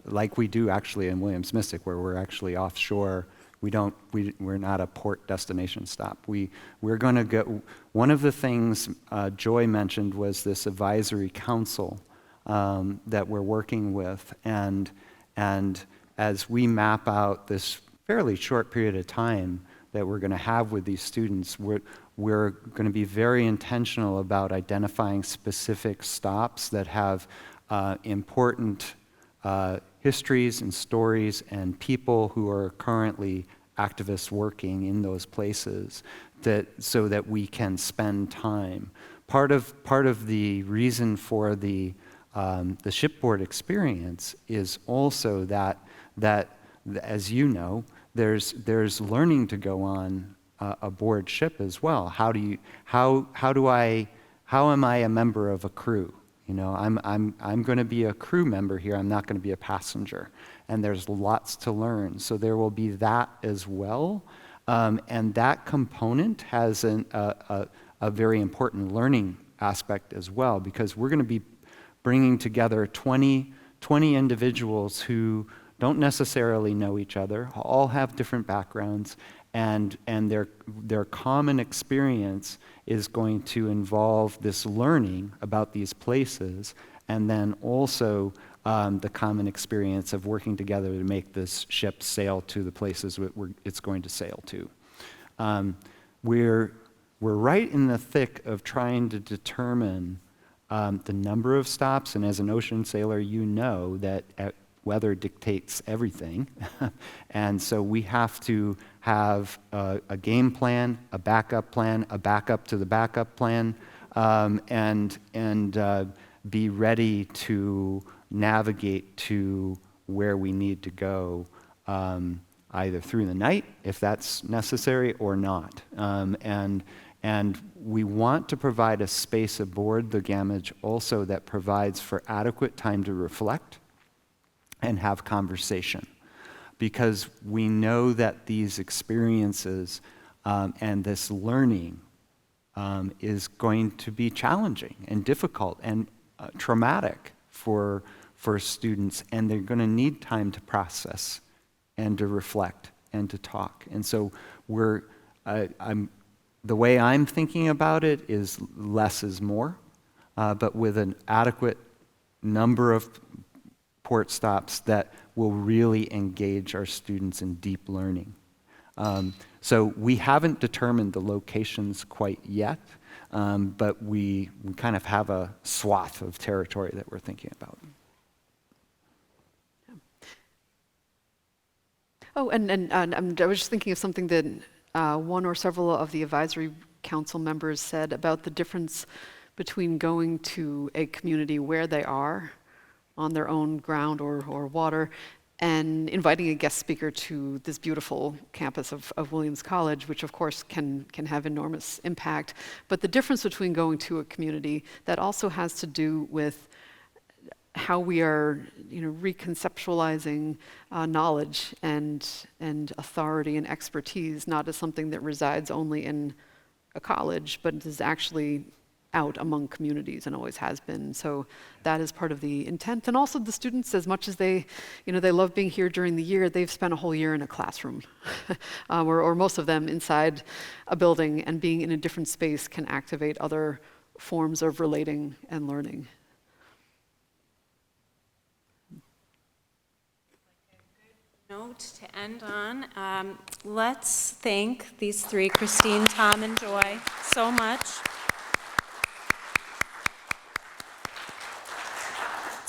Speaker 3: like we do actually in Williams Mystic, where we're actually offshore. We're not a port destination stop. We're going to go. One of the things Joy mentioned was this advisory council that we're working with, and as we map out this fairly short period of time that we're going to have with these students, we're going to be very intentional about identifying specific stops that have important histories and stories and people who are currently activists working in those places, so that we can spend time. Part of the reason for the shipboard experience is also that as you know, there's learning to go on aboard ship as well. How am I a member of a crew? I'm going to be a crew member here. I'm not going to be a passenger, and there's lots to learn. So there will be that as well, and that component has a very important learning aspect as well, because we're going to be bringing together 20 individuals who don't necessarily know each other, all have different backgrounds, and their common experience is going to involve this learning about these places, and then also the common experience of working together to make this ship sail to the places it's going to sail to. We're right in the thick of trying to determine the number of stops, and as an ocean sailor, you know that weather dictates everything. And so we have to have a game plan, a backup to the backup plan, and be ready to navigate to where we need to go, either through the night, if that's necessary, or not. And we want to provide a space aboard the Gamage also that provides for adequate time to reflect and have conversation, because we know that these experiences and this learning is going to be challenging and difficult and traumatic for students, and they're going to need time to process and to reflect and to talk. And so the way I'm thinking about it is less is more, but with an adequate number of port stops that will really engage our students in deep learning. So we haven't determined the locations quite yet, but we kind of have a swath of territory that we're thinking about.
Speaker 2: Oh, and I was just thinking of something that one or several of the advisory council members said about the difference between going to a community where they are on their own ground or water, and inviting a guest speaker to this beautiful campus of Williams College, which of course can have enormous impact. But the difference between going to a community, that also has to do with how we are, reconceptualizing knowledge and authority and expertise, not as something that resides only in a college, but is actually out among communities and always has been. So that is part of the intent. And also the students, as much as they love being here during the year, they've spent a whole year in a classroom, or most of them inside a building, and being in a different space can activate other forms of relating and learning.
Speaker 1: Note to end on. Let's thank these three, Christine, Tom, and Joy, so much.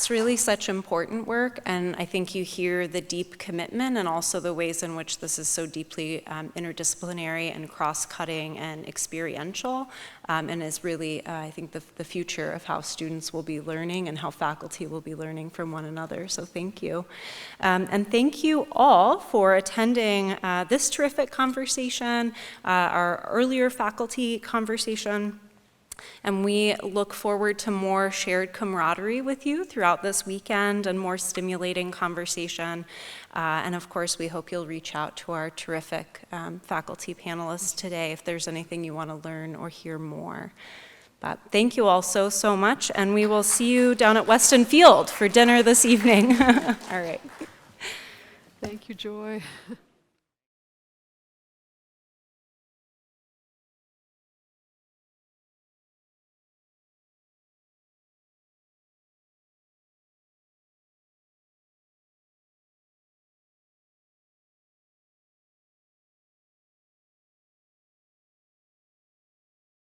Speaker 1: It's really such important work, and I think you hear the deep commitment and also the ways in which this is so deeply interdisciplinary and cross-cutting and experiential, and is really, I think, the future of how students will be learning and how faculty will be learning from one another. So thank you. And thank you all for attending this terrific conversation, our earlier faculty conversation. And we look forward to more shared camaraderie with you throughout this weekend and more stimulating conversation. And of course, we hope you'll reach out to our terrific faculty panelists today if there's anything you want to learn or hear more. But thank you all so much, and we will see you down at Weston Field for dinner this evening. All right.
Speaker 2: Thank you, Joy.